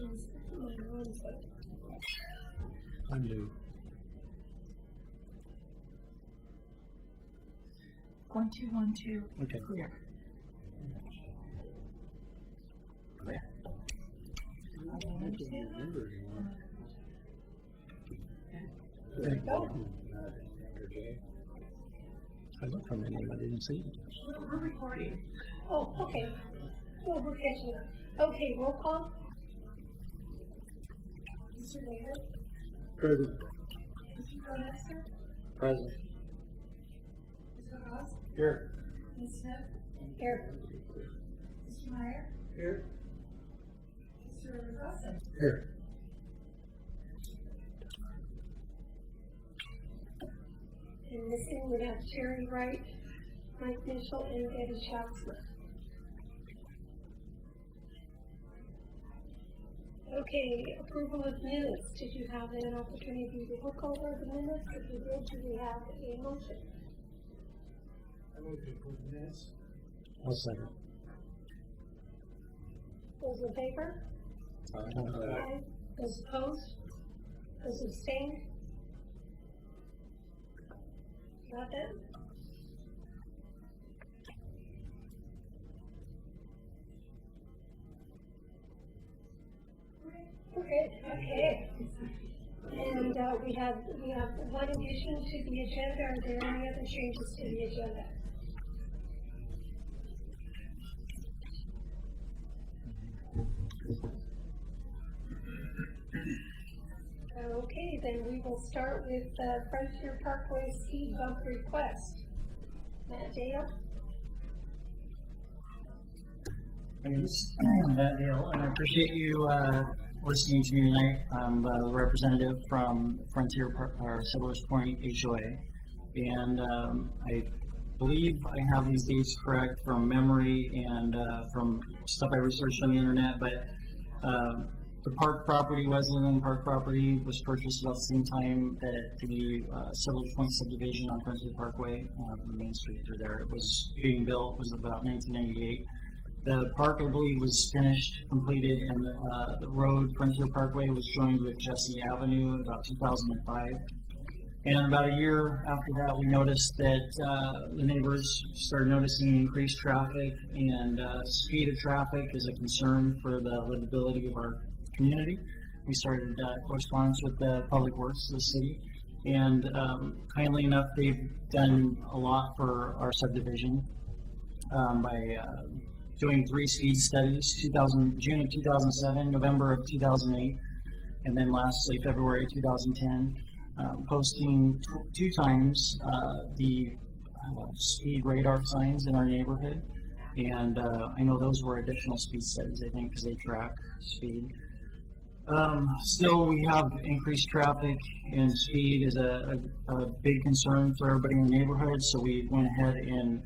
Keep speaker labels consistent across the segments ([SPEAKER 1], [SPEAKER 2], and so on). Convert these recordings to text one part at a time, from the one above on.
[SPEAKER 1] modifications later on, so.
[SPEAKER 2] Undo.
[SPEAKER 3] 1212.
[SPEAKER 2] Okay.
[SPEAKER 3] Clear. Clear.
[SPEAKER 2] I can't remember anymore.
[SPEAKER 1] There you go.
[SPEAKER 2] I looked for my name, I didn't see it.
[SPEAKER 3] We're recording.
[SPEAKER 1] Oh, okay. Well, we're catching up. Okay, roll call. Mr. Mayor,
[SPEAKER 2] Present.
[SPEAKER 1] Mr. Protester,
[SPEAKER 2] Present.
[SPEAKER 1] Mr. Ross,
[SPEAKER 2] Here.
[SPEAKER 1] Ms. Smith, here. Mr. Meyer,
[SPEAKER 2] Here.
[SPEAKER 1] Mr. Dawson.
[SPEAKER 2] Here.
[SPEAKER 1] And missing, we have Sherry Wright, Mike Mitchell, and Eddie Schatzler. Okay, approval of minutes. Did you have an opportunity to look over the minutes? If you did, do we have a motion?
[SPEAKER 2] I move to approve the minutes. I'll second.
[SPEAKER 1] Those in favor? Aye. Those opposed? Those abstained? Got that? Okay. And we have one addition to the agenda. Are there any other changes to the agenda? Okay, then we will start with Frontier Parkway speed bump request. Matt Dale?
[SPEAKER 4] My name is Matt Dale, and I appreciate you listening to me tonight. I'm a representative from Frontier Settlers Point HOA, and I believe I have these dates correct from memory and from stuff I researched on the internet, but the park property, Wesleyan Park property, was purchased about the same time that the Settlers Point subdivision on Frontier Parkway, the main street through there, it was being built, was about 1998. The park, I believe, was finished, completed, and the road, Frontier Parkway, was joined with Jesse Avenue in about 2005. And about a year after that, we noticed that the neighbors started noticing increased traffic, and speed of traffic is a concern for the livability of our community. We started correspondence with the Public Works of the city, and kindly enough, they've done a lot for our subdivision by doing 3 speed studies, June of 2007, November of 2008, and then lastly February 2010, posting 2 times the speed radar signs in our neighborhood, and I know those were additional speed studies, I think, because they track speed. Still, we have increased traffic, and speed is a big concern for everybody in the neighborhood, so we went ahead and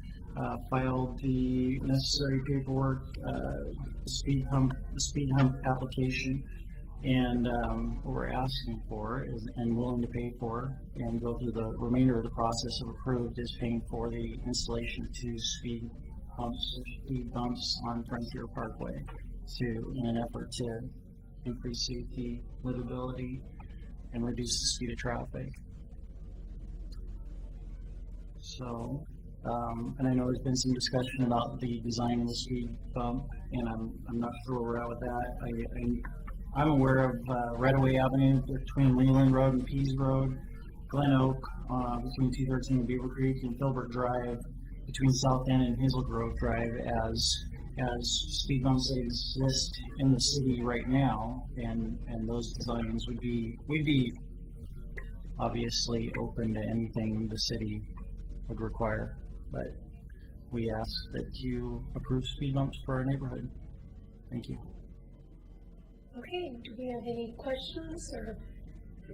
[SPEAKER 4] filed the necessary paperwork, the speed hump application, and what we're asking for is, and willing to pay for, and go through the remainder of the process of approved, is paying for the installation of 2 speed bumps on Frontier Parkway, in an effort to increase safety, livability, and reduce the speed of traffic. So, and I know there's been some discussion about the design of the speed bump, and I'm not sure where we're at with that. I'm aware of Redaway Avenue between Leland Road and Pease Road, Glen Oak between 213 and Beaver Creek, and Filbert Drive between South End and Hazel Grove Drive as speed bumps that exist in the city right now, and those designs we'd be obviously open to anything the city would require, but we ask that you approve speed bumps for our neighborhood. Thank you.
[SPEAKER 1] Okay, do we have any questions or?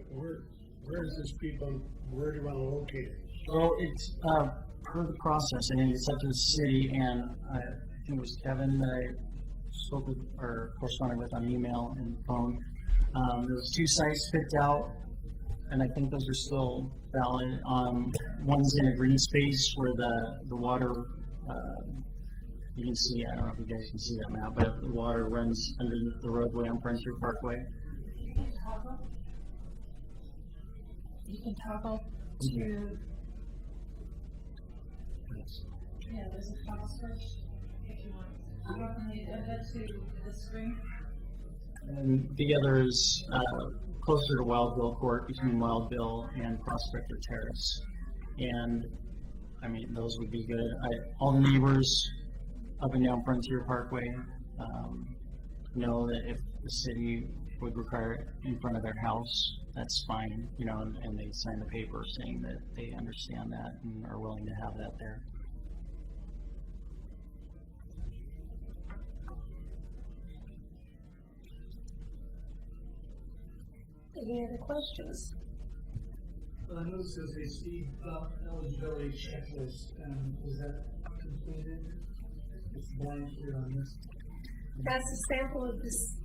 [SPEAKER 2] Where is this speed bump? Where do you want to locate it?
[SPEAKER 4] Well, it's per the process, and it's up to the city, and I think it was Kevin that I spoke with or corresponded with on email and phone. There's 2 sites picked out, and I think those are still valid. One's in a green space where the water You can see, I don't know if you guys can see that map, but the water runs under the roadway on Frontier Parkway.
[SPEAKER 3] You can toggle to, yeah, there's a toggle switch if you want. You want me to head to the screen?
[SPEAKER 4] And the other is closer to Wild Bill Court, between Wild Bill and Prospector Terrace. And, I mean, those would be good. All the neighbors up and down Frontier Parkway know that if the city would require it in front of their house, that's fine, you know, and they sign the paper saying that they understand that and are willing to have that there.
[SPEAKER 1] Any other questions?
[SPEAKER 2] I noticed there's a speed bump eligibility checklist, was that completed? It's blank here on this.
[SPEAKER 1] That's a sample of this,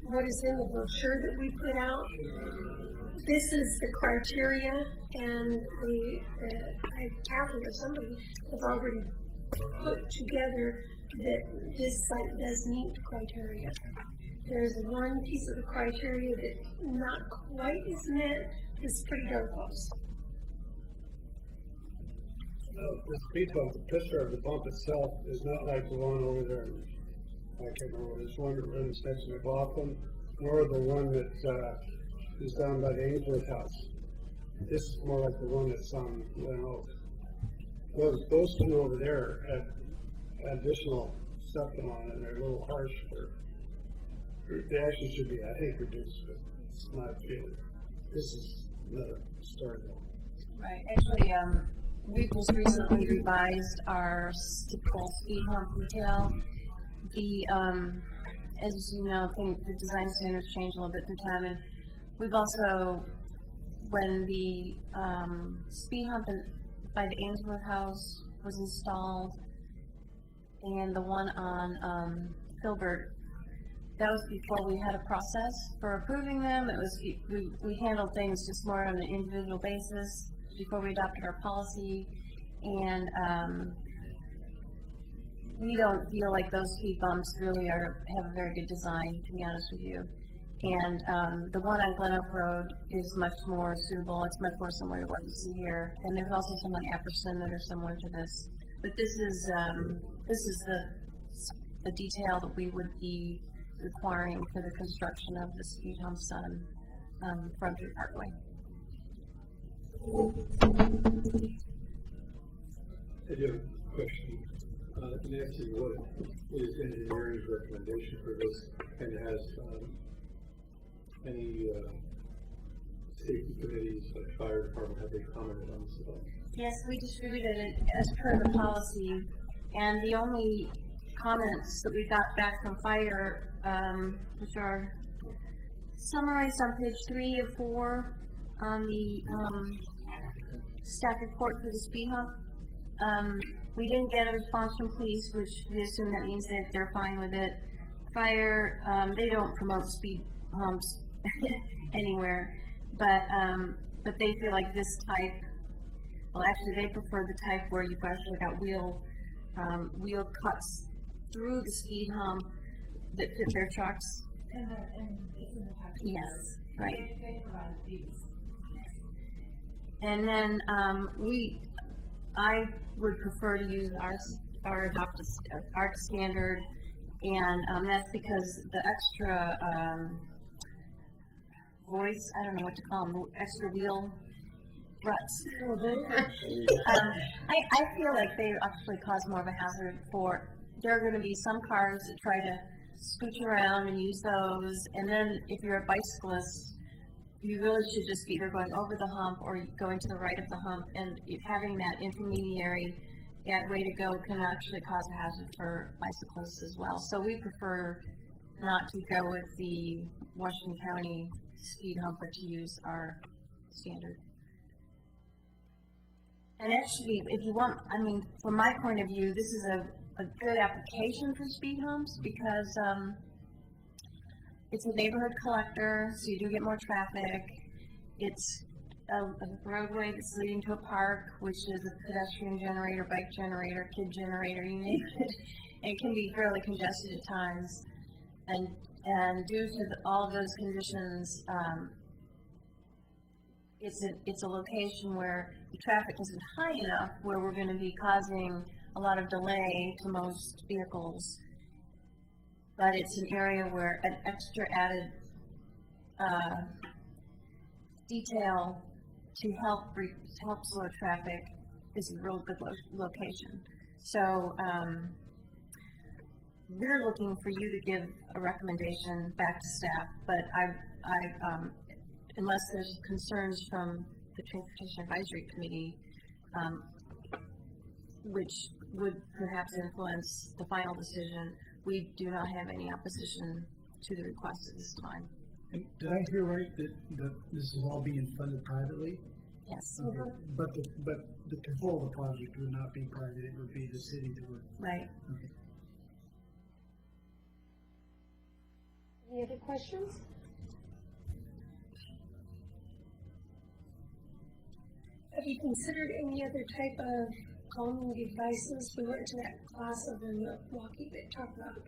[SPEAKER 1] what is in the brochure that we put out. This is the criteria, and Catherine or somebody has already put together that this site does meet the criteria. There's one piece of the criteria that not quite is met, it's pretty darn close.
[SPEAKER 5] The speed bump, the picture of the bump itself is not like the one over there. I can't remember, this one that runs next to McLaughlin, nor the one that is down by the Ainsworth house. This is more like the one that's on Glen Oak. Those two over there have additional stuff going on, and they're a little harsh for. They actually should be, I think, reduced, but it's not a feeling. This is another story though.
[SPEAKER 6] Right, actually, we just recently revised our typical speed hump detail. As you know, I think the design standards change a little bit through time, and we've also, when the speed hump by the Ainsworth house was installed, and the one on Filbert, that was before we had a process for approving them. It was we handled things just more on an individual basis before we adopted our policy, and we don't feel like those speed bumps really have a very good design, to be honest with you. And the one on Glen Oak Road is much more suitable. It's much more similar to what you see here. And there's also some on Apperson that are similar to this. But this is the detail that we would be requiring for the construction of the speed humps on Frontier Parkway.
[SPEAKER 5] I do have a question. Nancy, what is engineering's recommendation for this, and has any safety committees, like fire department, have they commented on this at all?
[SPEAKER 6] Yes, we distributed it as per the policy, and the only comments that we got back from fire, which are summarized on page 3 of 4 on the staff report for the speed hump. We didn't get a response from police, which we assume that means that they're fine with it. Fire, they don't promote speed humps anywhere, but they feel like this type, well, actually they prefer the type where you've actually got wheel cuts through the speed hump that fit their trucks.
[SPEAKER 3] And it's in the package.
[SPEAKER 6] Yes, right.
[SPEAKER 3] They provide these.
[SPEAKER 6] And then I would prefer to use our adopted ARC standard, and that's because the extra voice, I don't know what to call them, extra wheel ruts. I feel like they actually cause more of a hazard for, there are going to be some cars that try to scooch around and use those, and then if you're a bicyclist, you really should just be either going over the hump or going to the right of the hump, and having that intermediary way to go can actually cause a hazard for bicyclists as well. So we prefer not to go with the Washington County speed hump, but to use our standard. And actually, if you want, I mean, from my point of view, this is a good application for speed humps because it's a neighborhood collector, so you do get more traffic. It's a roadway that's leading to a park, which is a pedestrian generator, bike generator, kid generator, you name it. And it can be fairly congested at times. And due to all of those conditions, it's a location where the traffic isn't high enough where we're going to be causing a lot of delay to most vehicles. But it's an area where an extra added detail to help slow traffic is a real good location. So we're looking for you to give a recommendation back to staff, but unless there's concerns from the Transportation Advisory Committee, which would perhaps influence the final decision, we do not have any opposition to the request at this time.
[SPEAKER 2] And did I hear right that this is all being funded privately?
[SPEAKER 6] Yes.
[SPEAKER 2] Okay. But the control of the project would not be private, it would be the city that would.
[SPEAKER 6] Right.
[SPEAKER 2] Okay.
[SPEAKER 1] Any other questions? Have you considered any other type of calming devices? We went to that class over in Milwaukee that talked about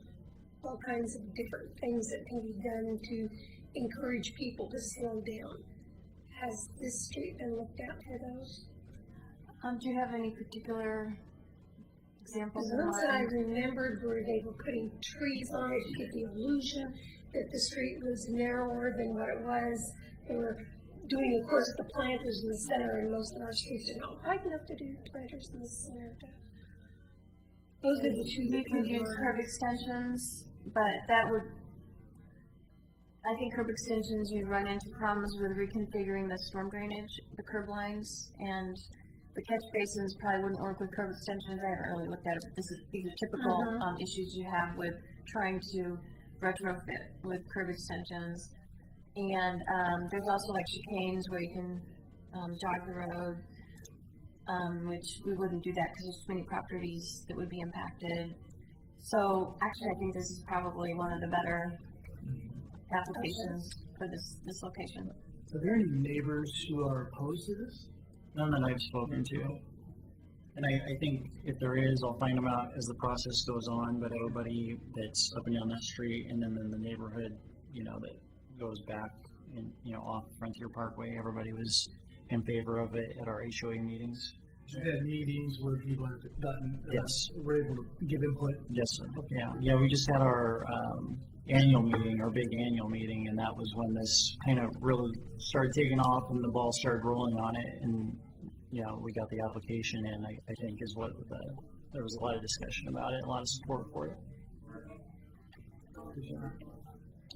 [SPEAKER 1] all kinds of different things that can be done to encourage people to slow down. Has this street been looked at for those?
[SPEAKER 6] Do you have any particular examples?
[SPEAKER 1] The ones that I remembered were they were putting trees on it to get the illusion that the street was narrower than what it was. They were doing, of course, the planters in the center, and most of our streets are not wide enough to do planters in the center. Those are the two
[SPEAKER 6] You
[SPEAKER 1] that
[SPEAKER 6] can
[SPEAKER 1] come to
[SPEAKER 6] use
[SPEAKER 1] mind.
[SPEAKER 6] curb extensions, but that would, I think curb extensions, you run into problems with reconfiguring the storm drainage, the curb lines, and the catch basins probably wouldn't work with curb extensions. I haven't really looked at it, but these are typical issues you have with trying to retrofit with curb extensions. And there's also like chicanes where you can jog the road, which we wouldn't do that because there's too many properties that would be impacted. So actually, I think this is probably one of the better applications for this location.
[SPEAKER 2] Are there any neighbors who are opposed to this?
[SPEAKER 4] None that I've spoken to. And I think if there is, I'll find them out as the process goes on, but everybody that's up and down that street and then in the neighborhood, that goes back and, off Frontier Parkway, everybody was in favor of it at our HOA meetings.
[SPEAKER 2] You've had meetings where people have gotten,
[SPEAKER 4] Yes.
[SPEAKER 2] were able to give input.
[SPEAKER 4] Yes, sir. Yeah, we just had our annual meeting, our big annual meeting, and that was when this kind of really started taking off and the ball started rolling on it. And, we got the application in, I think is what there was a lot of discussion about it, a lot of support for it.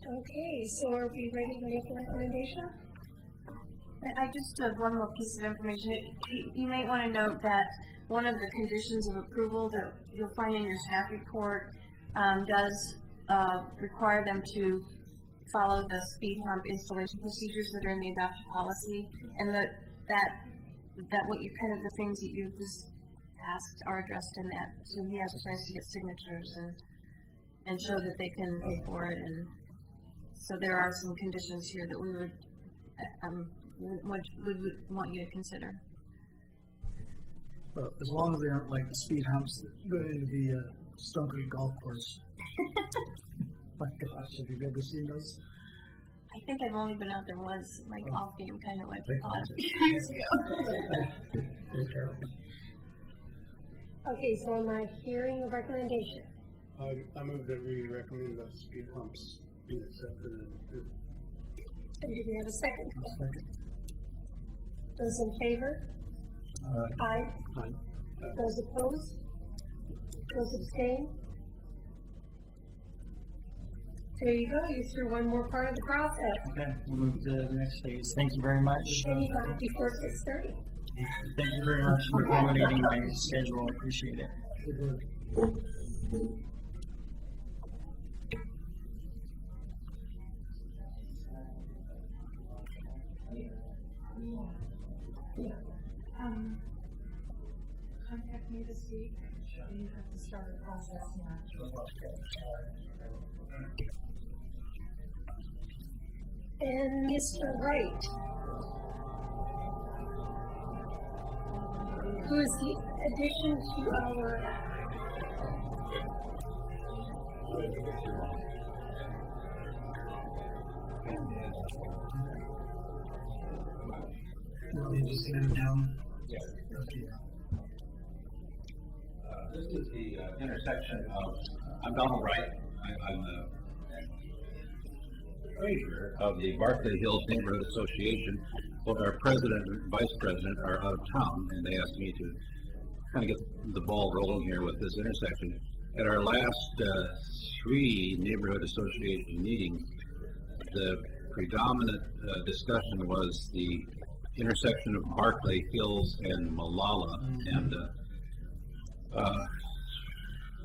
[SPEAKER 1] Okay, so are we ready to make a recommendation?
[SPEAKER 6] I just have one more piece of information. You might want to note that one of the conditions of approval that you'll find in your staff report does require them to follow the speed hump installation procedures that are in the adopted policy, and that what you kind of the things that you just asked are addressed in that. So he has a chance to get signatures and show that they can pay for it. And so there are some conditions here that we would want you to consider.
[SPEAKER 2] Well, as long as they aren't like the speed humps that go into the Stone Creek Golf Course. My gosh, have you ever seen those?
[SPEAKER 6] I think I've only been out there once. My golf game kind of went off a few years ago.
[SPEAKER 2] They're terrible.
[SPEAKER 1] Okay, so am I hearing a recommendation?
[SPEAKER 5] I move that we recommend the speed humps be accepted.
[SPEAKER 1] And do we have a second?
[SPEAKER 2] Second.
[SPEAKER 1] Those in favor? Aye. Those opposed? Those abstain? There you go, you threw one more part of the process.
[SPEAKER 4] Okay, we'll move to the next phase. Thank you very much.
[SPEAKER 1] And you got it before 6:30.
[SPEAKER 4] Thank you very much for accommodating my schedule. I appreciate it.
[SPEAKER 2] Good work.
[SPEAKER 3] Contact me this week, and you have to start a process now.
[SPEAKER 1] And Mr. Wright, who is the addition to our
[SPEAKER 2] Want me to just hand it down?
[SPEAKER 7] Yeah.
[SPEAKER 2] Okay.
[SPEAKER 7] This is the intersection of, I'm Donald Wright. I'm the treasurer of the Barclay Hills Neighborhood Association. Both our president and vice president are out of town, and they asked me to kind of get the ball rolling here with this intersection. At our last 3 neighborhood association meetings, the predominant discussion was the intersection of Barclay Hills and Malala, and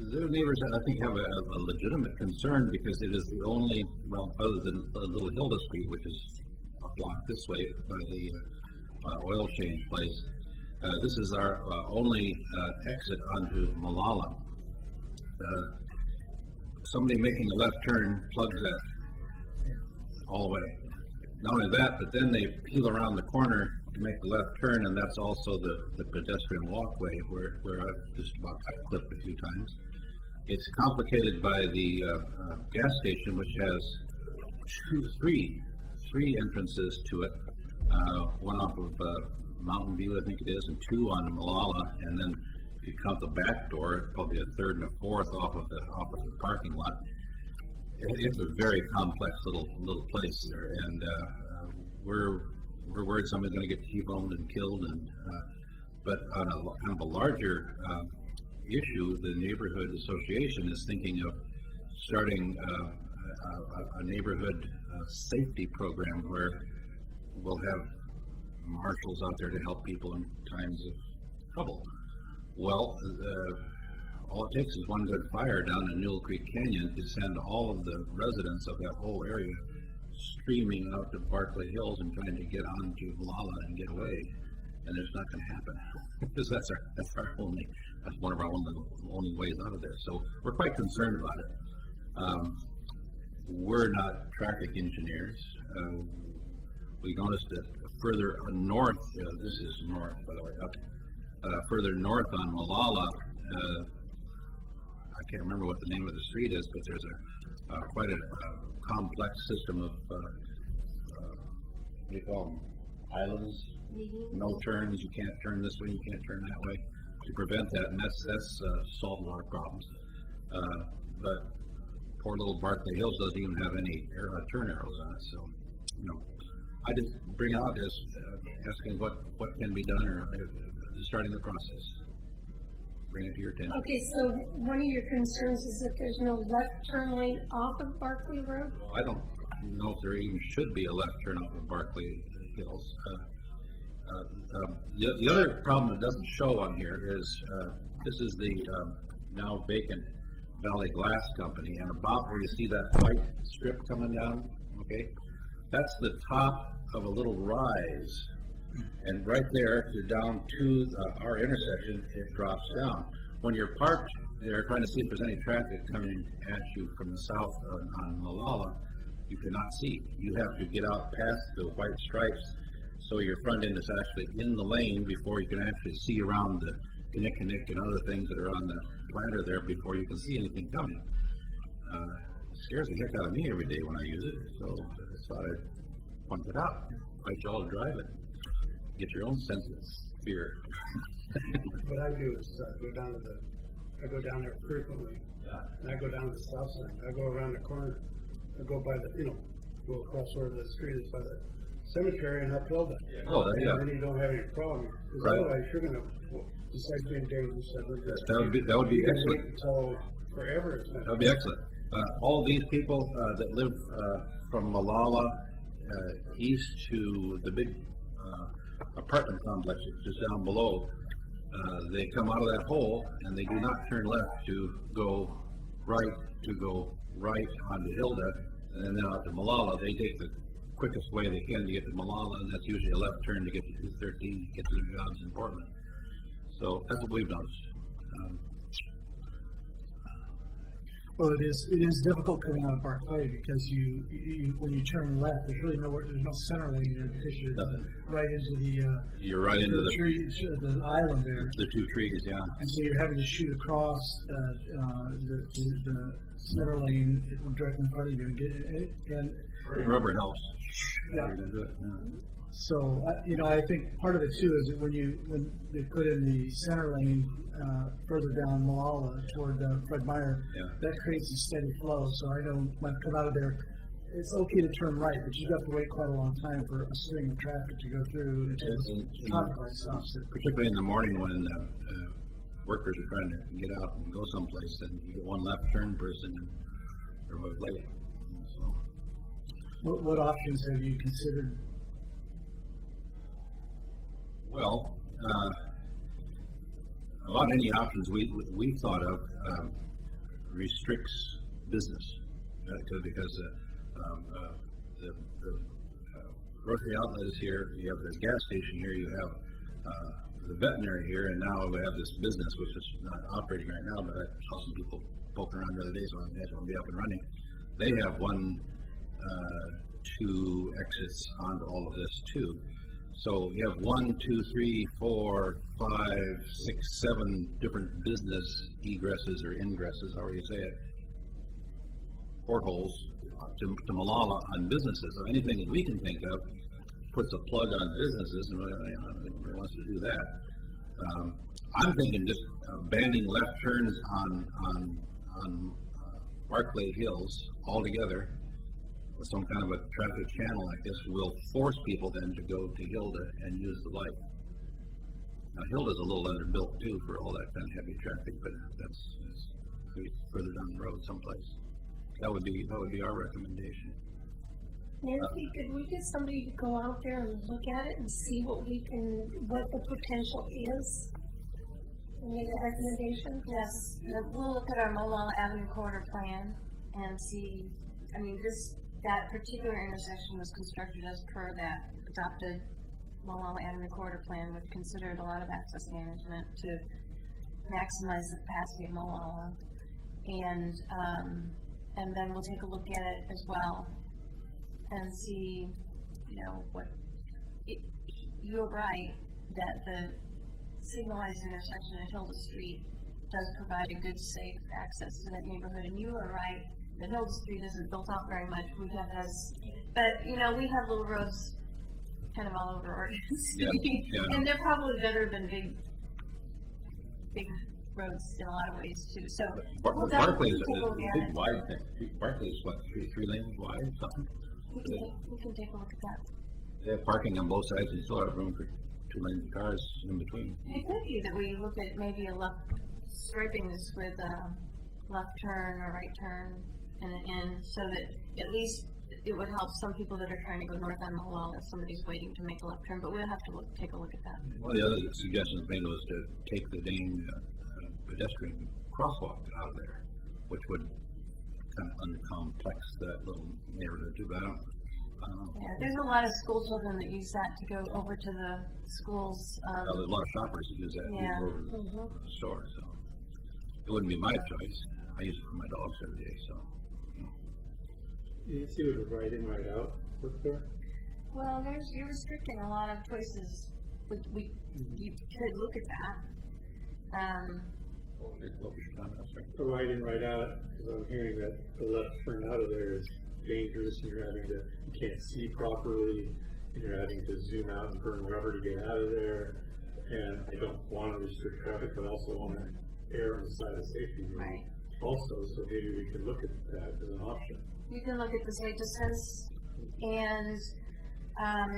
[SPEAKER 7] the neighbors, I think, have a legitimate concern because it is the only, well, other than Little Hilda Street, which is a block this way by the oil change place. This is our only exit onto Malala. Somebody making a left turn plugs that all the way. Not only that, but then they peel around the corner to make the left turn, and that's also the pedestrian walkway where I've just about clipped a few times. It's complicated by the gas station, which has three entrances to it. One off of Mountain View, I think it is, and 2 on Malala, and then if you count the back door, probably a 3rd and a 4th off of the parking lot. It's a very complex little place there, and we're worried somebody's going to get T-boned and killed. And but on a kind of a larger issue, the neighborhood association is thinking of starting a neighborhood safety program where we'll have marshals out there to help people in times of trouble. Well, all it takes is one good fire down in Newell Creek Canyon to send all of the residents of that whole area streaming out to Barclay Hills and trying to get onto Malala and get away. And it's not going to happen because that's one of our only ways out of there. So we're quite concerned about it. We're not traffic engineers. We noticed that further north, this is north, by the way, up further north on Malala, I can't remember what the name of the street is, but there's quite a complex system of what do you call them? Islands, no turns. You can't turn this way, you can't turn that way, to prevent that, and that's solved a lot of problems. But poor little Barclay Hills doesn't even have any turn arrows on it, so I just bring out as asking what can be done or starting the process. Bring it to your attention.
[SPEAKER 1] Okay, so one of your concerns is that there's no left turn lane off of Barclay Road?
[SPEAKER 7] I don't know if there even should be a left turn off of Barclay Hills. The other problem that doesn't show on here is this is the now vacant Valley Glass Company, and about where you see that white strip coming down, okay, that's the top of a little rise. And right there, you're down to our intersection, it drops down. When you're parked there trying to see if there's any traffic coming at you from the south on Malala, you cannot see. You have to get out past the white stripes so your front end is actually in the lane before you can actually see around the connect and other things that are on the planter there before you can see anything coming. It scares the heck out of me every day when I use it, so I thought I'd point it out. Invite you all to drive it. Get your own sense of fear.
[SPEAKER 5] What I do is I go down there frequently, and I go down to the south side. I go around the corner, I go by go across where the street is by the cemetery and uphill that.
[SPEAKER 7] Oh, yeah.
[SPEAKER 5] And then you don't have any problem, because
[SPEAKER 7] Right.
[SPEAKER 5] otherwise you're gonna, besides being dangerous,
[SPEAKER 7] That would be
[SPEAKER 5] you gotta
[SPEAKER 7] excellent.
[SPEAKER 5] wait until forever. It's not.
[SPEAKER 7] That would be excellent. All these people that live from Malala east to the big apartment complex just down below, they come out of that hole and they do not turn left to go right onto Hilda and then out to Malala. They take the quickest way they can to get to Malala, and that's usually a left turn to get to 213 to get to their jobs in Portland. So that's what we've noticed.
[SPEAKER 2] Well, it is difficult coming out of Barclay because you when you turn left, there's really there's no center lane there because you're
[SPEAKER 7] Nothing.
[SPEAKER 2] right into the
[SPEAKER 7] You're right into the
[SPEAKER 2] tree, the island there.
[SPEAKER 7] the two trees, yeah.
[SPEAKER 2] And so you're having to shoot across the center lane directly in front of you and get it. And
[SPEAKER 7] Rubber helps.
[SPEAKER 2] Yeah.
[SPEAKER 7] You're gonna do it, yeah.
[SPEAKER 2] so, I think part of it too is that when they put in the center lane further down Malala toward Fred Meyer,
[SPEAKER 7] Yeah.
[SPEAKER 2] that creates a steady flow. So I know when I come out of there, it's okay to turn right, but you have to wait quite a long time for a string of traffic to go through until the traffic light stops it.
[SPEAKER 7] Particularly in the morning when workers are trying to get out and go someplace, and you get one left turn person and they're always late. So,
[SPEAKER 2] What options have you considered?
[SPEAKER 7] well, about any options we thought of restricts business because the grocery outlet is here, you have the gas station here, you have the veterinary here, and now we have this business which is not operating right now, but I saw some people poking around the other day, so I imagine it'll be up and running. They have 2 exits onto all of this too. So you have 1, 2, 3, 4, 5, 6, 7 different business egresses or ingresses, however you say it, portholes to Malala on businesses. So anything that we can think of puts a plug on businesses, and nobody wants to do that. I'm thinking just banning left turns on Barclay Hills altogether. With some kind of a traffic channel like this will force people then to go to Hilda and use the light. Now Hilda's a little underbuilt too for all that kind of heavy traffic, but that's further down the road someplace. That would be our recommendation.
[SPEAKER 1] Nancy, could we get somebody to go out there and look at it and see what the potential is? And make a recommendation?
[SPEAKER 6] Yes, we'll look at our Malala Avenue corridor plan and see, that particular intersection was constructed as per that adopted Malala Avenue corridor plan, which considered a lot of access management to maximize the capacity of Malala. And then we'll take a look at it as well and see, you're right that the signalized intersection at Hilda Street does provide a good, safe access to that neighborhood, and you are right. The Hilda Street isn't built out very much. We have we have little roads kind of all over Oregon City,
[SPEAKER 7] Yeah.
[SPEAKER 6] and they're probably better than big roads in a lot of ways too. So we'll
[SPEAKER 7] Barclay is
[SPEAKER 6] definitely take a
[SPEAKER 7] a
[SPEAKER 6] look at
[SPEAKER 7] big
[SPEAKER 6] it.
[SPEAKER 7] wide thing. Barclay is what, 3 lanes wide or something?
[SPEAKER 6] We can take a look at that.
[SPEAKER 7] They have parking on both sides and still have room for 2 lanes of cars in between.
[SPEAKER 6] It could be that we look at maybe striping this with a left turn or right turn and an end, so that at least it would help some people that are trying to go north on Malala if somebody's waiting to make a left turn, but we'll have to take a look at that.
[SPEAKER 7] One of the other suggestions made was to take the dang pedestrian crosswalk out of there, which would kind of uncomplex that little neighborhood too, but I don't know.
[SPEAKER 6] Yeah, there's a lot of school children that use that to go over to the schools.
[SPEAKER 7] There's a lot of shoppers that use that to
[SPEAKER 6] Yeah.
[SPEAKER 7] go over to the store, so it wouldn't be my choice. I use it for my dogs every day, so.
[SPEAKER 5] You see what a right in, right out work there?
[SPEAKER 6] Well, you're restricting a lot of choices. You could look at that.
[SPEAKER 7] What was your comment? I'm sorry.
[SPEAKER 5] A right in, right out, because I'm hearing that the left turn out of there is dangerous, and you can't see properly, and you're having to zoom out and burn rubber to get out of there. And I don't want to restrict traffic, but I also want to err on the side of safety.
[SPEAKER 6] Right.
[SPEAKER 5] Also, so maybe we could look at that as an option.
[SPEAKER 6] You can look at the sight distance, and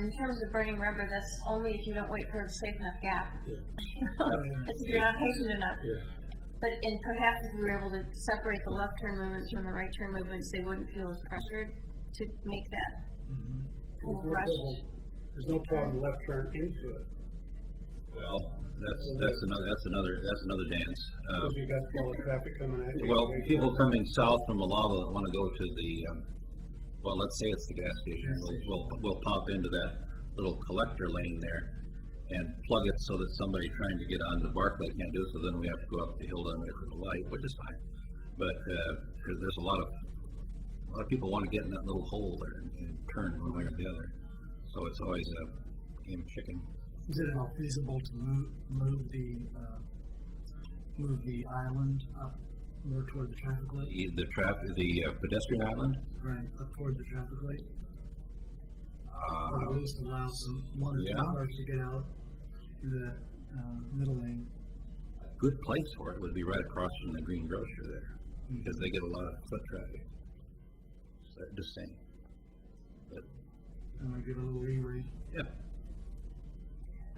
[SPEAKER 6] in terms of burning rubber, that's only if you don't wait for a safe enough gap.
[SPEAKER 5] Yeah.
[SPEAKER 6] If you're not patient enough.
[SPEAKER 5] Yeah.
[SPEAKER 6] And perhaps if we were able to separate the left turn movements from the right turn movements, they wouldn't feel as pressured to make that full rush.
[SPEAKER 5] There's no problem left turn into it.
[SPEAKER 7] Well, that's another dance.
[SPEAKER 5] Because you got all the traffic coming at you.
[SPEAKER 7] Well, people coming south from Malala that want to go to the, well, let's say it's the gas station. We'll pop into that little collector lane there and plug it so that somebody trying to get onto Barclay can't do it. So then we have to go up the hill and wait for the light, which is fine. But because there's a lot of people want to get in that little hole there and turn one way or the other. So it's always a game of chicken.
[SPEAKER 2] Is it at all feasible to move the island up more toward the traffic light?
[SPEAKER 7] The pedestrian island.
[SPEAKER 2] Right, up toward the traffic light? Or at least allow one or two cars to get out through that middle lane.
[SPEAKER 7] Good place for it would be right across from the Green Grocer there, because they get a lot of foot traffic. So, just saying. But,
[SPEAKER 2] And we give a little leeway.
[SPEAKER 7] yeah.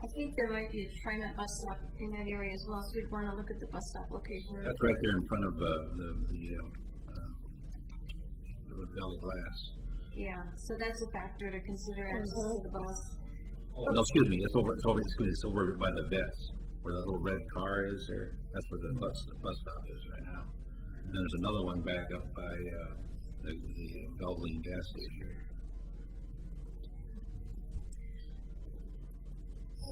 [SPEAKER 6] I think there might be a TriMet bus stop in that area as well, so we'd want to look at the bus stop location.
[SPEAKER 7] That's right there in front of the Valley Glass.
[SPEAKER 6] Yeah, so that's a factor to consider as the bus.
[SPEAKER 7] Oh, no, excuse me, it's over by the vets, where the little red car is there. That's where the bus stop is right now. And there's another one back up by the Valvoline gas station.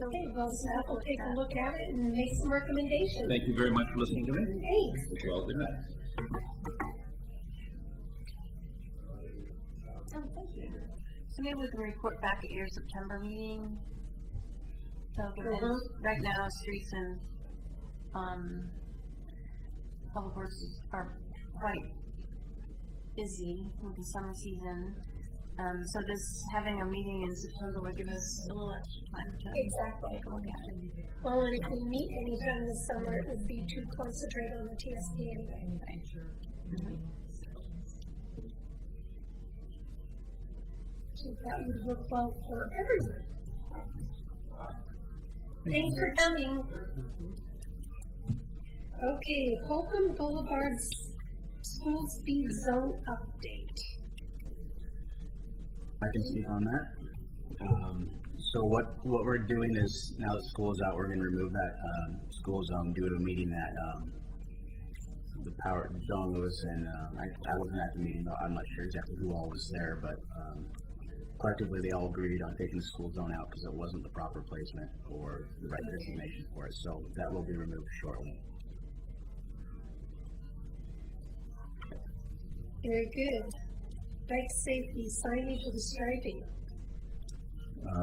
[SPEAKER 1] Okay, well, staff will take a look at it and make some recommendations.
[SPEAKER 7] Thank you very much for listening to me.
[SPEAKER 1] Thanks.
[SPEAKER 7] Wish you all good night.
[SPEAKER 6] Oh, thank you. So maybe we can report back at your September meeting. So right now, streets and public works are quite busy with the summer season. So does having a meeting in September would give us a little extra time to
[SPEAKER 1] Exactly.
[SPEAKER 6] take a look at it.
[SPEAKER 1] Well, and if we meet anytime this summer, it would be to concentrate on the TSD anyway. So that would work well for everyone. Thanks for coming. Okay, Holcomb Boulevard's school speed zone update.
[SPEAKER 8] I can speak on that. So what we're doing is, now that school is out, we're gonna remove that, school zone due to a meeting that, the power, John Lewis and, I wasn't at the meeting, but I'm not sure exactly who all was there, but, collectively, they all agreed on taking the school zone out because it wasn't the proper placement or the right designation for it, so that will be removed shortly.
[SPEAKER 1] Very good. Bike safety, signage of the striping.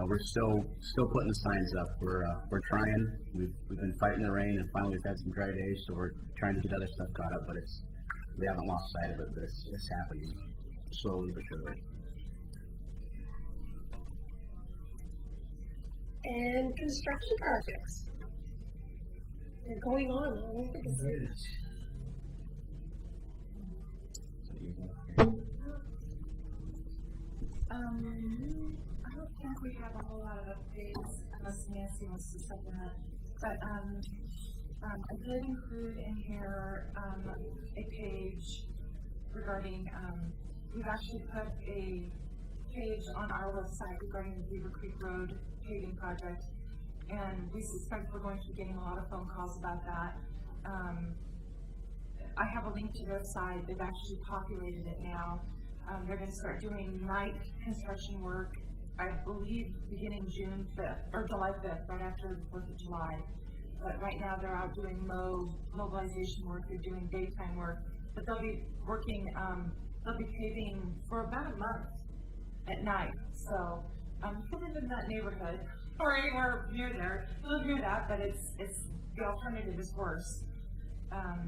[SPEAKER 8] We're still putting the signs up. We're trying. We've been fighting the rain, and finally we've had some dry days, so we're trying to get other stuff caught up. But we haven't lost sight of it. But it's happening slowly but surely.
[SPEAKER 1] And construction projects. They're going on all over the city.
[SPEAKER 3] I don't think we have a whole lot of updates unless Nancy wants to supplement. But I did include in here a page regarding, we've actually put a page on our website regarding the Beaver Creek Road paving project. And we suspect we're going to be getting a lot of phone calls about that. I have a link to their site. They've actually populated it now. They're going to start doing night construction work, I believe, beginning June 5th, or July 5th, right after the 4th of July. But right now they're out doing mobilization work, they're doing daytime work, but they'll be working, they'll be paving for about a month at night. So, if you live in that neighborhood, or anywhere near there, you live near that, but it's the alternative is worse.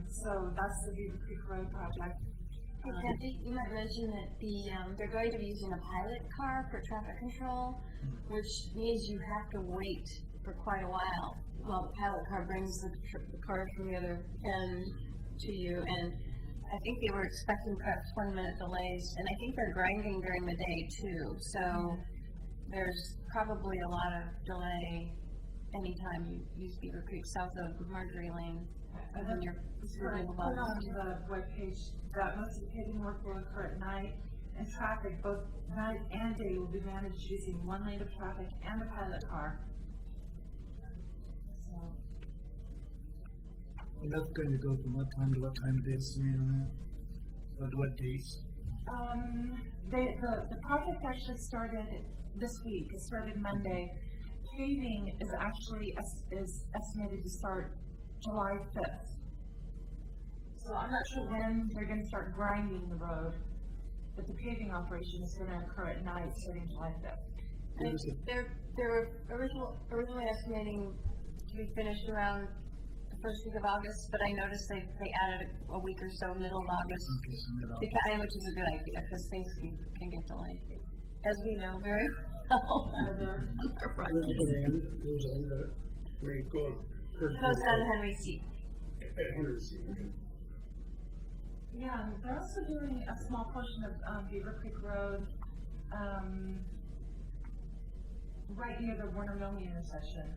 [SPEAKER 3] So that's the Beaver Creek Road project.
[SPEAKER 6] Hey, Kathy, you might mention that they're going to be using a pilot car for traffic control, which means you have to wait for quite a while while the pilot car brings the cars from the other end to you. And I think they were expecting perhaps 20-minute delays, and I think they're grinding during the day too. So there's probably a lot of delay anytime you use Beaver Creek south of Marjorie Lane.
[SPEAKER 3] And then put on the webpage that most of the paving work will occur at night, and traffic, both night and day, will be managed using one lane of traffic and the pilot car. So,
[SPEAKER 2] And that's going to go from what time to what time of day, estimated on that? Or what dates?
[SPEAKER 3] the project actually started this week. It started Monday. Paving is actually is estimated to start July 5th. So So I'm not sure when they're gonna start grinding the road, but the paving operation is gonna occur at night starting July 5th.
[SPEAKER 6] I think they were originally estimating to be finished around the first week of August, but I noticed they added a week or so, middle of August.
[SPEAKER 2] Okay, so mid-August.
[SPEAKER 6] Which is a good idea, because things can get delayed, as we know very well.
[SPEAKER 5] There's a, where you go.
[SPEAKER 6] Goes down Henry C.
[SPEAKER 5] Henderson.
[SPEAKER 3] Yeah, and they're also doing a small portion of Beaver Creek Road, right near the Warner Milne intersection.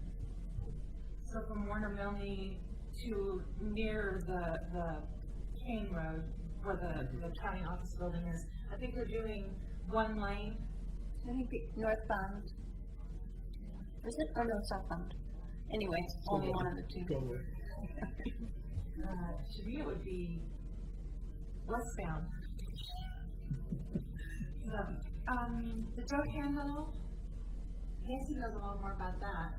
[SPEAKER 3] So from Warner Milne to near the Kane Road, where the county office building is, I think they're doing one lane.
[SPEAKER 6] I think northbound. Is it? Oh no, southbound. Anyway, it's only one of the two.
[SPEAKER 5] Go away.
[SPEAKER 3] To me, it would be westbound. The drug handle, Nancy knows a lot more about that.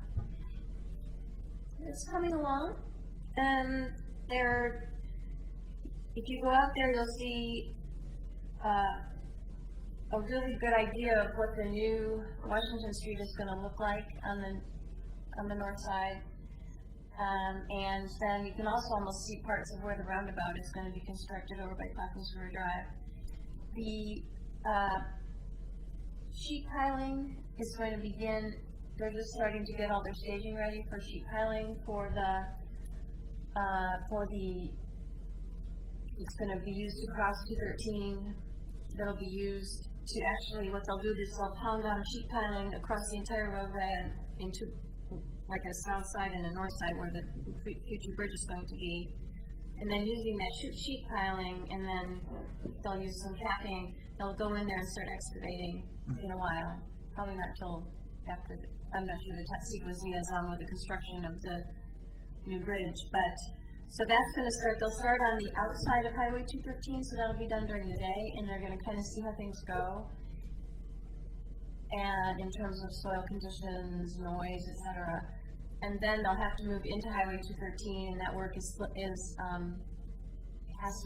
[SPEAKER 6] It's coming along, and if you go out there, you'll see a really good idea of what the new Washington Street is going to look like on the north side. And then you can also almost see parts of where the roundabout is going to be constructed over by Clapham River Drive. The sheet piling is going to begin. They're just starting to get all their staging ready for sheet piling for the it's going to be used to cross 213. That'll be used to actually, what they'll do is they'll pound down sheet piling across the entire roadway and into like a south side and a north side where the future bridge is going to be. And then using that sheet piling, and then they'll use some capping. They'll go in there and start excavating in a while. Probably not till after, I'm not sure the sequence is on with the construction of the new bridge, but so that's going to start. They'll start on the outside of Highway 213, so that'll be done during the day, and they're going to kind of see how things go. And in terms of soil conditions, noise, etc. And then they'll have to move into Highway 213, and that work has to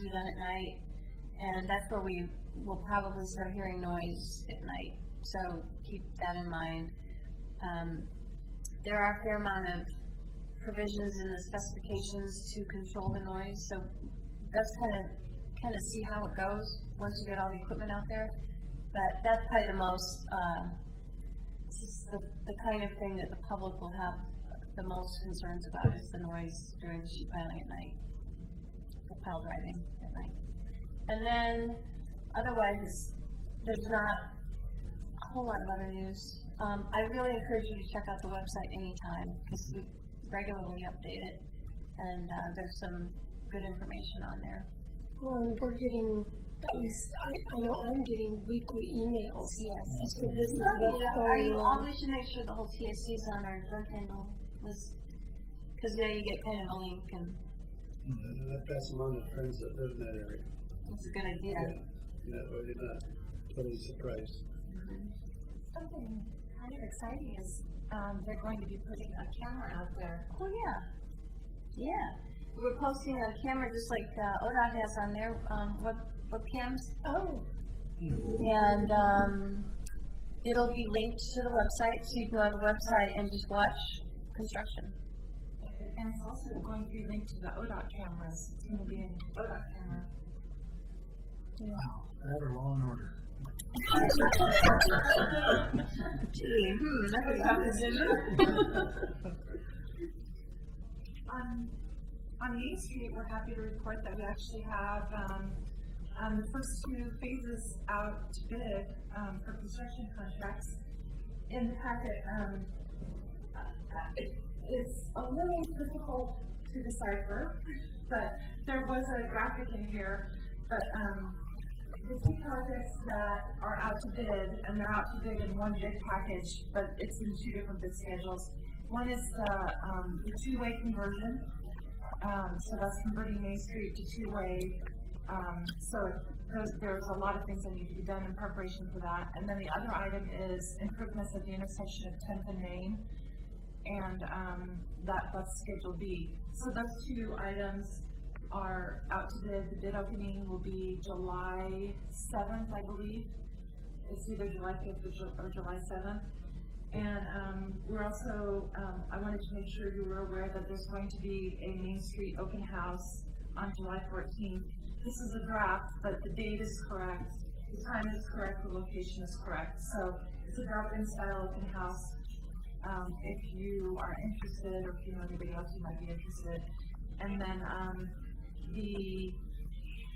[SPEAKER 6] be done at night. And that's where we will probably start hearing noise at night. So keep that in mind. There are a fair amount of provisions in the specifications to control the noise. So that's kind of see how it goes once you get all the equipment out there. But that's probably the most, the kind of thing that the public will have the most concerns about is the noise during the sheet piling at night, the pile driving at night. And then, otherwise, there's not a whole lot of other news. I really encourage you to check out the website anytime, because we regularly update it, and there's some good information on there.
[SPEAKER 1] Well, and we're getting, at least I know I'm getting weekly emails.
[SPEAKER 6] Yes.
[SPEAKER 1] So this is what's going on.
[SPEAKER 6] We should make sure the whole TSC is on our drug handle list, because there you get kind of a link, and
[SPEAKER 5] And I pass them on to friends that live in that area.
[SPEAKER 6] it's a good idea.
[SPEAKER 5] That way they're not totally surprised.
[SPEAKER 3] Something kind of exciting is they're going to be putting a camera out there.
[SPEAKER 6] Oh, yeah. Yeah. We're posting a camera just like ODOT has on their webcams.
[SPEAKER 1] Oh,
[SPEAKER 6] And it'll be linked to the website, so you can go on the website and just watch construction.
[SPEAKER 3] And it's also going to be linked to the ODOT cameras. It's going to be an ODOT camera.
[SPEAKER 2] Wow, that or Law and Order.
[SPEAKER 6] Gee, that's a tough decision.
[SPEAKER 3] On Main Street, we're happy to report that we actually have the first two phases out to bid for construction contracts. In the packet, it's a little difficult to decipher, but there was a graphic in here. But the two projects that are out to bid, and they're out to bid in one bid package, but it's in two different bid schedules. One is the two-way conversion. So that's converting Main Street to two-way. So there's a lot of things that need to be done in preparation for that. And then the other item is improvements at the intersection of 10th and Main, and that's Schedule B. So those two items are out to bid. The bid opening will be July 7th, I believe. It's either July 5th or July 7th. And we're also, I wanted to make sure you were aware that there's going to be a Main Street open house on July 14th. This is a draft, but the date is correct, the time is correct, the location is correct. So it's a drop-in style open house. If you are interested, or if you know anybody else who might be interested. And then the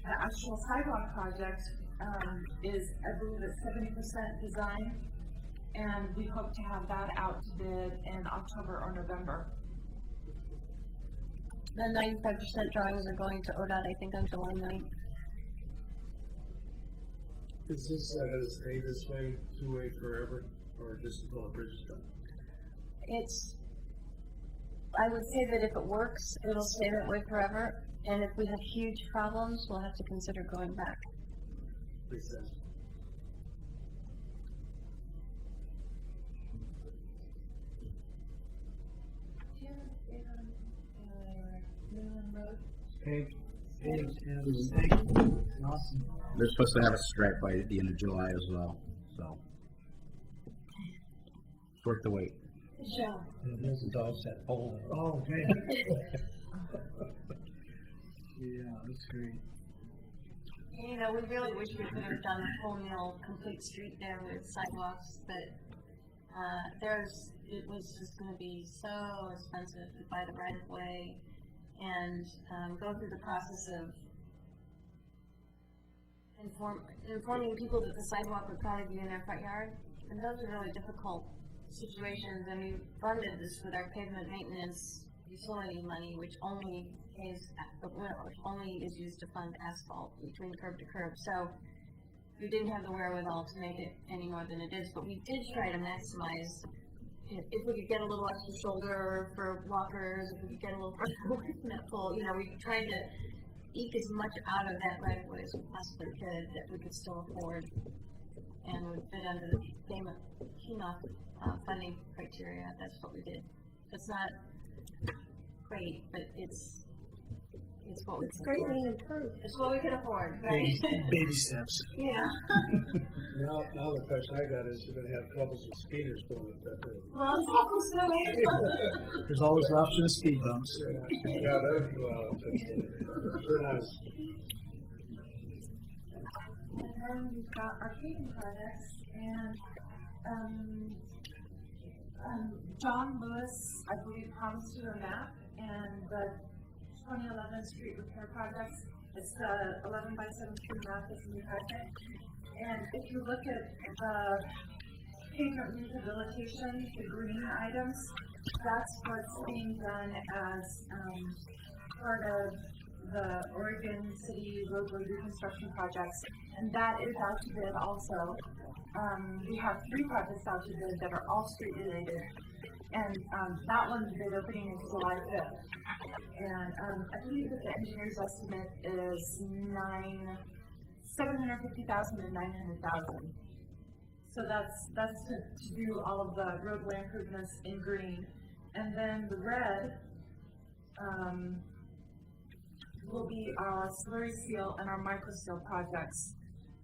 [SPEAKER 3] actual sidewalk project is, I believe, it's 70% design, and we hope to have that out to bid in October or November.
[SPEAKER 6] The 95% drawings are going to ODOT, I think, on July 9th.
[SPEAKER 5] Is this gonna stay this way, two-way forever, or just until the bridge is done?
[SPEAKER 6] I would say that if it works, it'll stay that way forever, and if we have huge problems, we'll have to consider going back.
[SPEAKER 5] Makes sense.
[SPEAKER 3] Newland Road.
[SPEAKER 2] Paved, awesome.
[SPEAKER 8] They're supposed to have a stripe by the end of July as well, so. It's worth the wait.
[SPEAKER 6] Sure.
[SPEAKER 5] There's a dog set pole.
[SPEAKER 2] Oh, okay. Yeah, that's great.
[SPEAKER 6] You know, we really wish we could have done the whole mill complete street there with sidewalks, but it was just going to be so expensive to buy the right of way and go through the process of informing people that the sidewalk would probably be in their front yard. And those are really difficult situations, and we funded this with our pavement maintenance utility money, which only is used to fund asphalt between curb to curb. So we didn't have the wherewithal to make it any more than it is, but we did try to maximize. If we could get a little extra shoulder for walkers, if we could get a little further away from that pole, you know, we tried to eke as much out of that right of way as we possibly could that we could still afford and would fit under the payment funding criteria. That's what we did. It's not great, but it's what we can afford.
[SPEAKER 1] Greatly improved.
[SPEAKER 6] It's what we can afford, right?
[SPEAKER 2] Baby steps.
[SPEAKER 6] Yeah.
[SPEAKER 5] Now the question I got is, you're gonna have troubles with speeders going up that road.
[SPEAKER 6] Well, it's almost no way.
[SPEAKER 2] There's always the option of speed bumps.
[SPEAKER 5] Yeah, they're nice.
[SPEAKER 3] And then we've got our paving projects, and John Lewis, I believe, promised you a map, and the 2011 street repair projects. It's the 11 by 17 map that's in the project. And if you look at the pavement rehabilitation, the green items, that's what's being done as part of the Oregon City roadway reconstruction projects, and that is out to bid also. We have 3 projects out to bid that are all street related, and that one's bid opening is July 5th. And I believe that the engineer's estimate is $750,000 to $900,000. So that's to do all of the roadway improvements in green, and then the red will be our slurry seal and our micro seal projects.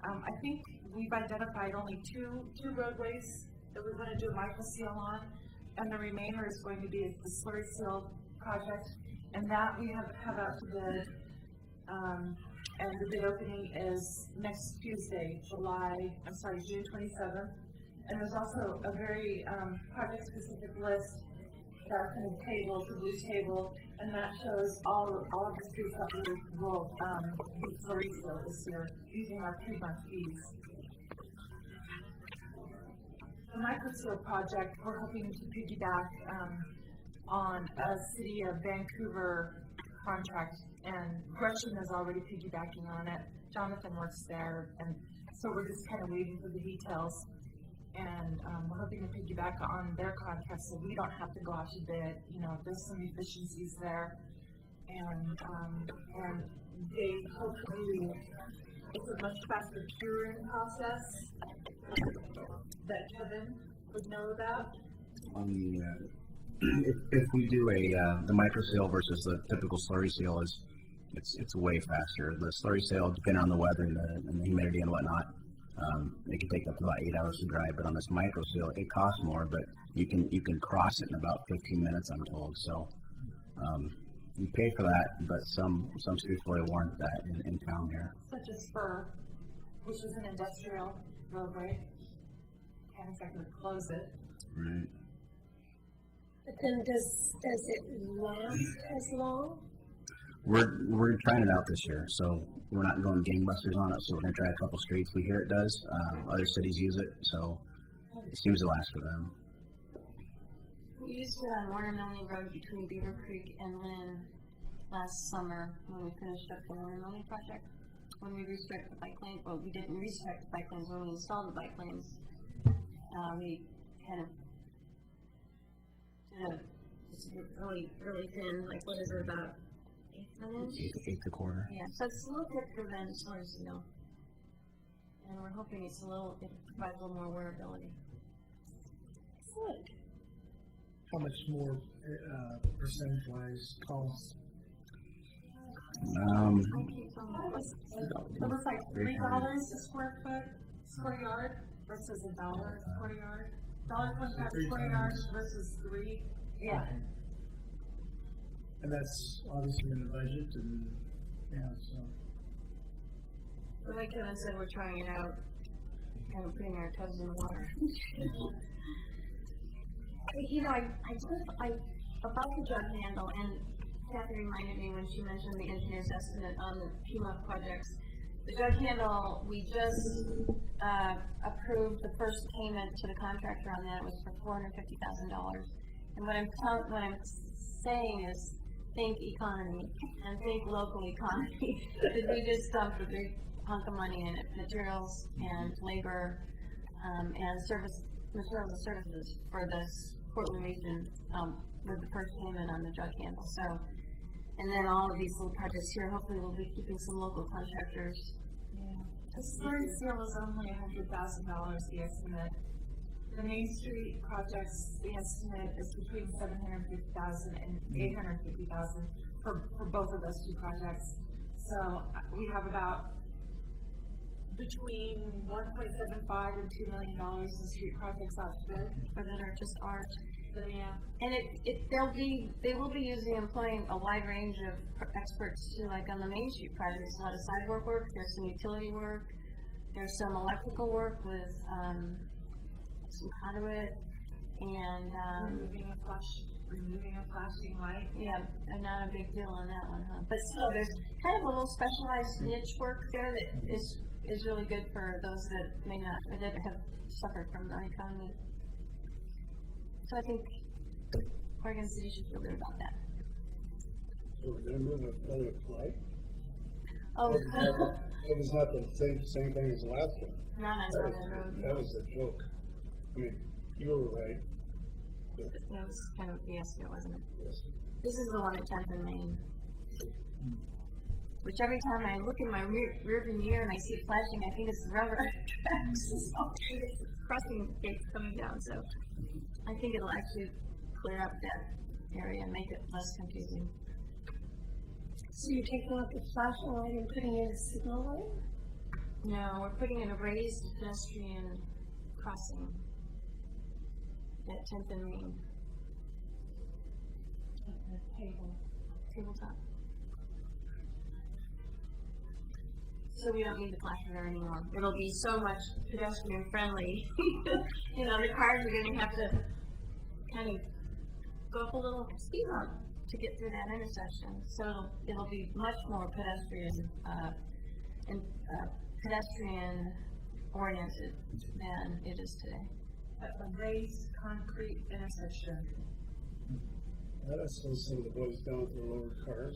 [SPEAKER 3] I think we've identified only two roadways that we want to do a micro seal on, and the remainder is going to be the slurry seal project, and that we have out to bid, and the bid opening is next Tuesday, June 27th. And there's also a very project-specific list that's in the table, the blue table, and that shows all of the streets that we will do slurry seal this year using our 3-month fees. The micro seal project, we're hoping to piggyback on a City of Vancouver contract, and Gresham is already piggybacking on it. Jonathan works there, and so we're just kind of waiting for the details. And we're hoping to piggyback on their contract so we don't have to go out to bid. You know, there's some efficiencies there, and they hopefully it's a much faster curing process that Kevin would know about.
[SPEAKER 8] If we do the micro seal versus the typical slurry seal, is it's way faster. The slurry sale, depending on the weather and the humidity and whatnot, it can take up to about 8 hours to dry. But on this micro seal, it costs more, but you can cross it in about 15 minutes, I'm told. So you pay for that, but some streets really warrant that in town here.
[SPEAKER 3] Such as Spur, which is an industrial roadway. Can't exactly close it.
[SPEAKER 8] Right.
[SPEAKER 1] But then does it last as long?
[SPEAKER 8] We're trying it out this year, so we're not going gangbusters on it. So we're gonna try a couple streets. We hear it does. Other cities use it, so it seems to last for them.
[SPEAKER 6] We used it on Warner Milne Road between Beaver Creek and Lynn last summer when we finished up the Warner Milne project. When we restricted the bike lane, well, we didn't restrict the bike lanes when we installed the bike lanes. We kind of did a really thin, like what is it, about 8 minutes?
[SPEAKER 8] 8.25.
[SPEAKER 6] Yeah, so it's a little thicker than slurry seal. And we're hoping it provides a little more wearability.
[SPEAKER 1] Good.
[SPEAKER 2] How much more percentage-wise cost?
[SPEAKER 3] It was like $3 a square yard versus $1 a square yard. $1.25 a square yard versus $3. Yeah.
[SPEAKER 2] And that's obviously in the budget, and yeah, so.
[SPEAKER 6] Like Kevin said, we're trying it out, kind of putting our toes in the water. You know, about the jug handle, and Kathy reminded me when she mentioned the engineer's estimate on the PMUF projects. The jug handle, we just approved the first payment to the contractor on that was for $450,000. And what I'm saying is, think economy and think local economy. Because we just dumped a big hunk of money in it, materials and labor and materials and services for this Portland region with the first payment on the jug handle. So, and then all of these little projects here, hopefully we'll be keeping some local contractors.
[SPEAKER 3] Yeah. The slurry seal is only $100,000, the estimate. The Main Street projects, the estimate is between $750,000 and $850,000 for both of those two projects. So we have about between $1.75 and $2 million in street projects out there.
[SPEAKER 6] Or that are just art.
[SPEAKER 3] Yeah.
[SPEAKER 6] And they will be employing a wide range of experts too, like on the Main Street project. There's a lot of sidewalk work, there's some utility work, there's some electrical work with some conduit and
[SPEAKER 3] removing a flashing light.
[SPEAKER 6] Yeah, and not a big deal on that one, huh? But still, there's kind of a little specialized niche work there that is really good for those that that have suffered from the economy. So I think Oregon City should feel good about that.
[SPEAKER 5] So we're gonna move a public light?
[SPEAKER 6] Oh,
[SPEAKER 5] It was not the same thing as the last one.
[SPEAKER 6] not on Southern Road.
[SPEAKER 5] That was a joke. I mean, you were right.
[SPEAKER 6] That was kind of a fiasco, wasn't it?
[SPEAKER 5] Yes.
[SPEAKER 6] This is the one at 10th and Main. Which every time I look in my rearview mirror and I see it flashing, I think it's the railroad tracks. It's crossing gates coming down, so I think it'll actually clear up that area and make it less confusing.
[SPEAKER 1] So you're taking out the flashing light and putting in a signal light?
[SPEAKER 6] No, we're putting in a raised pedestrian crossing at 10th and Main. Tabletop. So we don't need the flashing there anymore. It'll be so much pedestrian friendly. You know, the cars are going to have to kind of go up a little speed bump to get through that intersection. So it'll be much more pedestrian pedestrian oriented than it is today.
[SPEAKER 3] A raised concrete intersection.
[SPEAKER 5] That is so some of the boys down with their lowered cars.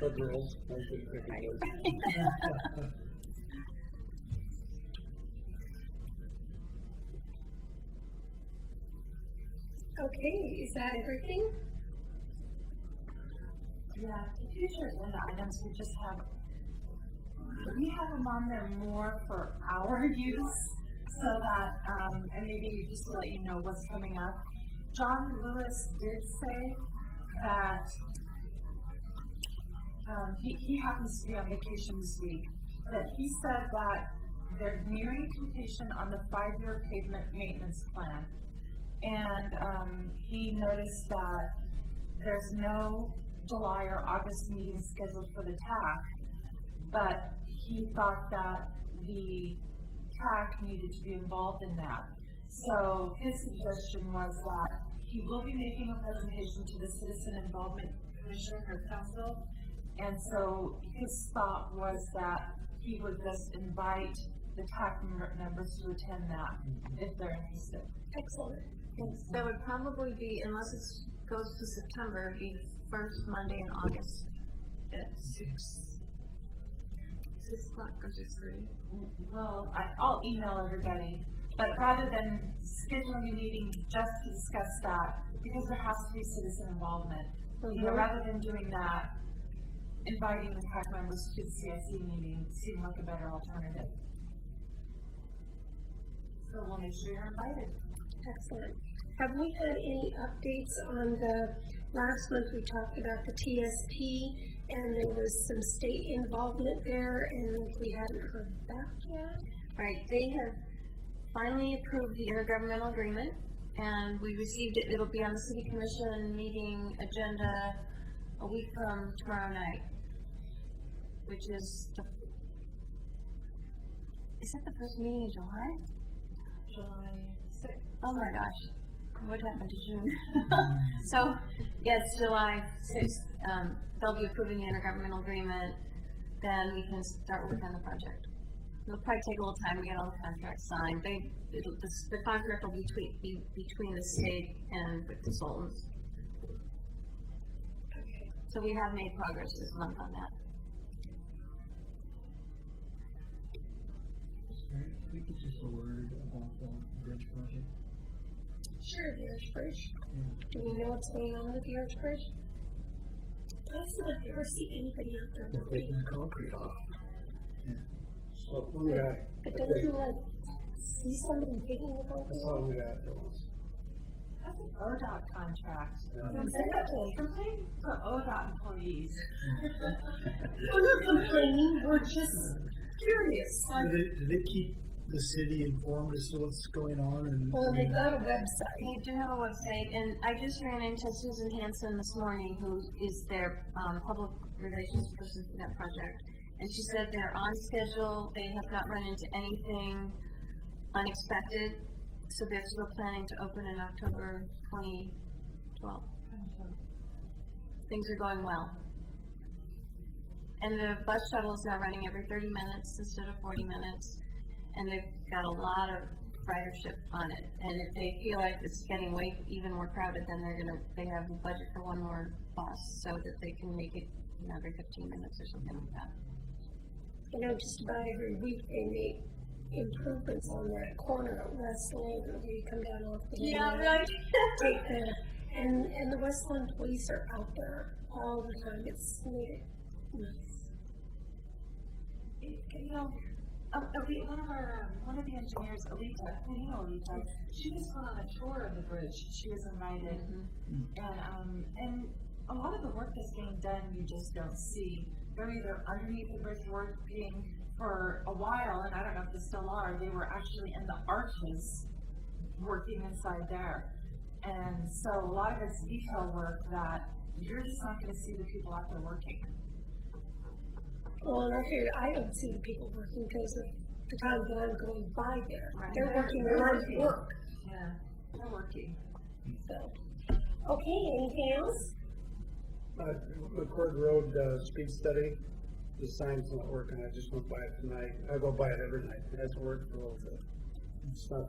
[SPEAKER 5] Or girls, I shouldn't pick a boys.
[SPEAKER 1] Okay, is that everything?
[SPEAKER 3] Yeah, the future agenda items we just have them on there more for our use, so that, and maybe just to let you know what's coming up. John Lewis did say that he happens to be on vacation this week, but he said that they're nearing completion on the 5-year pavement maintenance plan. And, he noticed that there's no July or August meeting scheduled for the TAC, but he thought that the TAC needed to be involved in that. So his suggestion was that he will be making a presentation to the Citizen Involvement Commission or Council, and so his thought was that he would just invite the TAC members to attend that if they're interested.
[SPEAKER 1] Excellent.
[SPEAKER 6] That would probably be, unless it goes to September, be the first Monday in August at 6 o'clock or 6:30.
[SPEAKER 3] Well, I'll email everybody, but rather than scheduling a meeting just to discuss that, because there has to be citizen involvement, you know, rather than doing that, inviting the TAC members to the CIC meeting seemed like a better alternative. So we'll make sure you're invited.
[SPEAKER 1] Excellent. Have we had any updates on the, last month we talked about the TSP, and there was some state involvement there, and we hadn't heard back yet?
[SPEAKER 6] Right, they have finally approved the intergovernmental agreement, and we received it, it'll be on the city commission meeting agenda a week from tomorrow night, which is the, is that the first meeting in July?
[SPEAKER 3] July 6th.
[SPEAKER 6] Oh my gosh, what happened to June? So, yes, July 6th, they'll be approving the intergovernmental agreement, then we can start working on the project. It'll probably take a little time to get all the contracts signed. The contract will be between the state and the consultants. So we have made progress this month on that.
[SPEAKER 2] We could just a word about the bridge project.
[SPEAKER 1] Sure, the Arch Bridge.
[SPEAKER 2] Yeah.
[SPEAKER 1] Do we know what's going on with the Arch Bridge? I've not ever seen anybody out there
[SPEAKER 2] They're
[SPEAKER 1] working.
[SPEAKER 2] taking the concrete off.
[SPEAKER 5] So, one guy,
[SPEAKER 1] But don't you like see somebody taking the
[SPEAKER 5] I
[SPEAKER 1] concrete
[SPEAKER 5] saw
[SPEAKER 1] off?
[SPEAKER 5] one guy out there once.
[SPEAKER 3] That's an ODOT contract.
[SPEAKER 5] Yeah.
[SPEAKER 1] Exactly.
[SPEAKER 3] Complain to ODOT employees.
[SPEAKER 1] We're not complaining, we're just curious.
[SPEAKER 2] Do they keep the city informed as to what's going on? And
[SPEAKER 1] Well, they've got a website.
[SPEAKER 6] They do have a website, and I just ran into Susan Hansen this morning, who is their public relations person for that project. And she said they're on schedule, they have not run into anything unexpected, so they're still planning to open in October 2012. Things are going well. And the bus shuttle is now running every 30 minutes instead of 40 minutes, and they've got a lot of ridership on it. And if they feel like it's getting way even more crowded, then they have a budget for one more bus so that they can make it, you know, every 15 minutes or something like that.
[SPEAKER 1] You know, just about every week they make improvements on that corner at Westland, where you come down off the hill. Take the, and the Westland police are out there all the time. It's made it nice.
[SPEAKER 3] You know, one of the engineers, Alita, you know Alita, she just went on a tour of the bridge. She was invited, and a lot of the work that's being done you just don't see. They're either underneath the bridge working for a while, and I don't know if they still are. They were actually in the arches working inside there, and so a lot of it's detail work that you're just not going to see the people out there working.
[SPEAKER 1] Well, and I figured I don't see the people working because of the time that I'm going by there.
[SPEAKER 3] Right.
[SPEAKER 1] They're working on work.
[SPEAKER 3] Yeah, they're working.
[SPEAKER 1] So, okay, anything else?
[SPEAKER 5] McCord Road, speed study, the sign's not working, I just went by it tonight, I go by it every night, it hasn't worked for a little bit. It's not,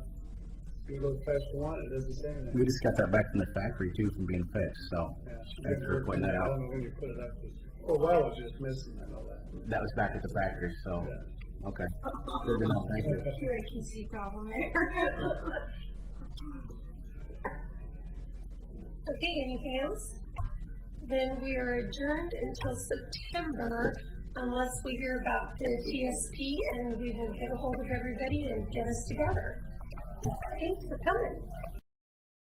[SPEAKER 5] you go fast you want, it doesn't say anything.
[SPEAKER 8] We just got that back from the factory too, from being fixed, so
[SPEAKER 5] Yeah.
[SPEAKER 8] thanks for pointing that
[SPEAKER 5] I
[SPEAKER 8] out.
[SPEAKER 5] don't know when you put it up, oh, well, it was just missing, I know that.
[SPEAKER 8] That was back at the factory, so,
[SPEAKER 5] Yeah.
[SPEAKER 8] okay. Good to know, thank you.
[SPEAKER 6] Here I can see problem there.
[SPEAKER 1] Okay, anything else? Then we are adjourned until September, unless we hear about the TSP, and we will get a hold of everybody and get us together. Thanks for coming.